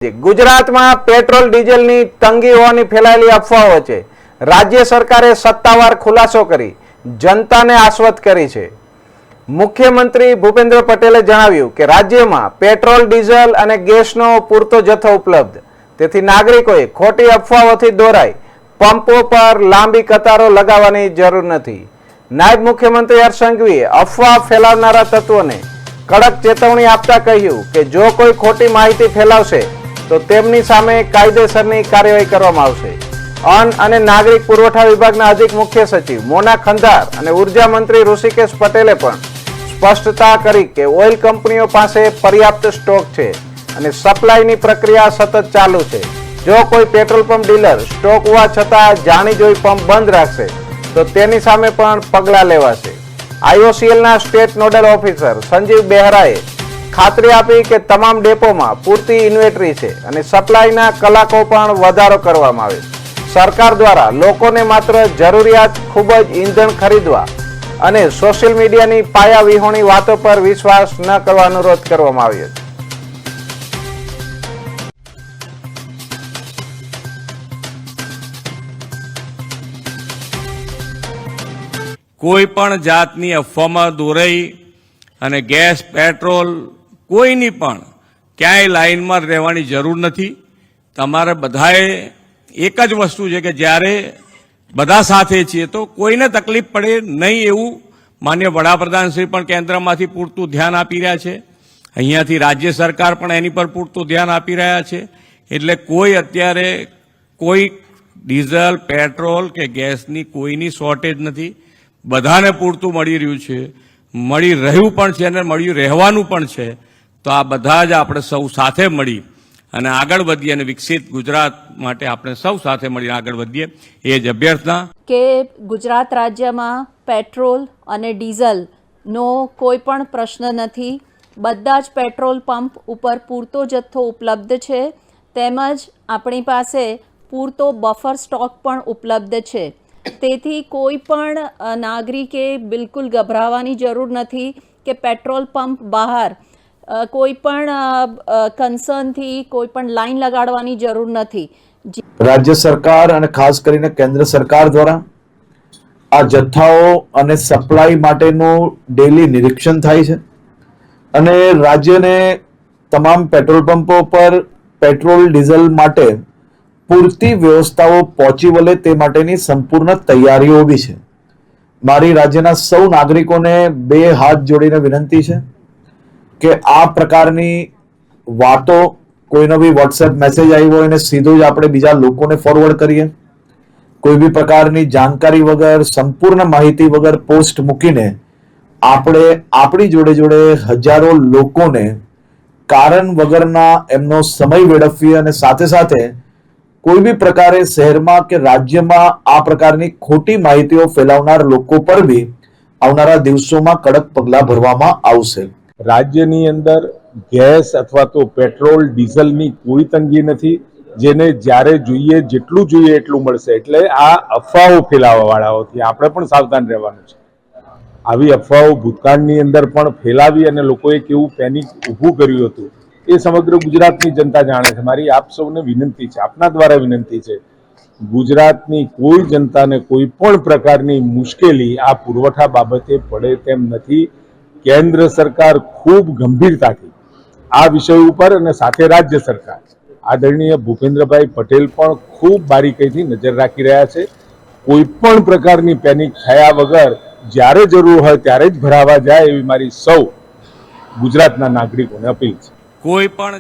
ગુજરાતમાં પેટ્રોલ ડીઝલની તંગી હોવાની ફેલાયેલી અફવાઓ છે. રાજ્ય સરકારે સત્તાવાર ખુલાસો કરી જનતાને આશ્વસ્ત કરી છે. મુખ્યમંત્રી ભૂપેન્દ્ર પટેલે જણાવ્યું કે રાજ્યમાં પેટ્રોલ, ડીઝલ અને ગેસનો પૂરતો જથ્થો ઉપલબ્ધ. તેથી નાગરિકોએ ખોટી અફવાઓથી દોરાઈ પંપો પર લાંબી કતારો લગાવવાની જરૂર નથી. નાયબ મુખ્યમંત્રી હર્ષ સંઘવીએ અફવા ફેલાવનારા તત્વોને કડક ચેતવણી આપતા કહ્યું કે જો કોઈ ખોટી માહિતી ફેલાવશે તો તેમની સામે કાયદેસરની કાર્યવાહી કરવામાં આવશે. અન્ન અને નાગરિક પુરવઠા વિભાગના અધિક મુખ્ય સચિવ મોના ખંધાર અને ઉર્જા મંત્રી ઋષિકેશ પટેલે પણ સ્પષ્ટતા કરી કે ઓઇલ કંપનીઓ પાસે પર્યાપ્ત સ્ટોક છે અને સપ્લાયની પ્રક્રિયા સતત ચાલુ છે. જો કોઈ પેટ્રોલ પંપ ડીલર સ્ટોક હોવા છતાં જાણી જોઈ પંપ બંધ રાખશે તો તેની સામે પણ પગલાં લેવાશે. આઈઓસીએલના સ્ટેટ નોડલ ઓફિસર સંજીવ બેહરાએ ખાતરી આપી કે તમામ ડેપોમાં પૂરતી ઇન્વેન્ટરી છે અને સપ્લાયના કલાકો પણ વધારો કરવામાં આવે. સરકાર દ્વારા લોકોને માત્ર જરૂરિયાત ખૂબ જ ઈંધણ ખરીદવા અને સોશિયલ મીડિયાની પાયા વિહોણી વાતો પર વિશ્વાસ ન કરવા અનુરોધ કરવામાં આવ્યો છે. કોઈ પણ જાતની અફવામાં દોરાઈ અને ગેસ, પેટ્રોલ કોઈની પણ ક્યાંય લાઈનમાં રહેવાની જરૂર નથી. તમારે બધાએ એક જ વસ્તુ છે કે જ્યારે બધા સાથે છીએ તો કોઈને તકલીફ પડે નહીં એવું માન્ય વડાપ્રધાન શ્રી પણ કેન્દ્રમાંથી પૂરતું ધ્યાન આપી રહ્યા છે. અહીંયાથી રાજ્ય સરકાર પણ એની પર પૂરતું ધ્યાન આપી રહ્યા છે. એટલે કોઈ અત્યારે કોઈ ડીઝલ, પેટ્રોલ કે ગેસની કોઈની શોર્ટેજ નથી. બધાને પૂરતું મળી રહ્યું છે, મળી રહ્યું પણ છે અને મળ્યું રહેવાનું પણ છે. તો આ બધા જ આપણે સૌ સાથે મળી અને આગળ વધીએ અને વિકસિત ગુજરાત માટે આપણે સૌ સાથે મળીને આગળ વધીએ એ જ અભ્યર્થના. કે ગુજરાત રાજ્યમાં પેટ્રોલ અને ડીઝલનો કોઈ પણ પ્રશ્ન નથી. બધા જ પેટ્રોલ પંપ ઉપર પૂરતો જથ્થો ઉપલબ્ધ છે, તેમજ આપણી પાસે પૂરતો બફર સ્ટોક પણ ઉપલબ્ધ છે. તેથી કોઈ પણ નાગરિકે બિલકુલ ગભરાવાની જરૂર નથી કે પેટ્રોલ પંપ બહાર કોઈ પણ કન્સર્નથી કોઈ પણ લાઈન લગાડવાની જરૂર નથી. રાજ્ય સરકાર અને ખાસ કરીને કેન્દ્ર સરકાર દ્વારા આ જથ્થાઓ અને સપ્લાય માટેનું ડેલી નિરીક્ષણ થાય છે અને રાજ્યને તમામ પેટ્રોલ પંપો પર પેટ્રોલ, ડીઝલ માટે પૂરતી વ્યવસ્થાઓ પહોંચી વળે તે માટેની સંપૂર્ણ તૈયારીઓ બી છે. મારી રાજ્યના સૌ નાગરિકોને બે હાથ જોડીને વિનંતી છે કે આ પ્રકારની વાતો, કોઈનો બી વોટ્સએપ મેસેજ આવ્યો હોય એને સીધો જ આપણે બીજા લોકોને ફોરવર્ડ કરીએ. કોઈ બી પ્રકારની જાણકારી વગર, સંપૂર્ણ માહિતી વગર પોસ્ટ મૂકીને આપણે આપણી જોડે જોડે હજારો લોકોને કારણ વગરના એમનો સમય વેડફીએ અને સાથે સાથે કોઈ બી પ્રકારે શહેરમાં કે રાજ્યમાં આ પ્રકારની ખોટી માહિતીઓ ફેલાવનાર લોકો પર બી આવનારા દિવસોમાં કડક પગલાં ભરવામાં આવશે. રાજ્યની અંદર ગેસ અથવા તો પેટ્રોલ, ડીઝલની કોઈ તંગી નથી. જેને જ્યારે જોઈએ જેટલું જોઈએ એટલું મળશે. એટલે આ અફવાઓ ફેલાવવાવાળાઓથી આપણે પણ સાવધાન રહેવાનું છે. આવી અફવાઓ ભૂતકાળની અંદર પણ ફેલાવી અને લોકોએ કેવું પેનિક ઊભું કર્યું હતું એ સમગ્ર ગુજરાતની જનતા જાણે છે. મારી આપ સૌને વિનંતી છે, આપના દ્વારા વિનંતી છે, ગુજરાતની કોઈ જનતાને કોઈ પણ પ્રકારની મુશ્કેલી આ પુરવઠા બાબતે પડે તેમ નથી. કેન્દ્ર સરકાર ખૂબ ગંભીરતાથી આ વિષય ઉપર અને સાથે રાજ્ય સરકાર આદરણીય ભૂપેન્દ્રભાઈ પટેલ પણ ખૂબ બારીકાઈથી નજર રાખી રહ્યા છે. કોઈ પણ પ્રકારની પેનિક થયા વગર જ્યારે જરૂર હોય ત્યારે જ ભરાવા જાય એવી મારી સૌ ગુજરાતના નાગરિકોને અપીલ છે. કોઈ પણ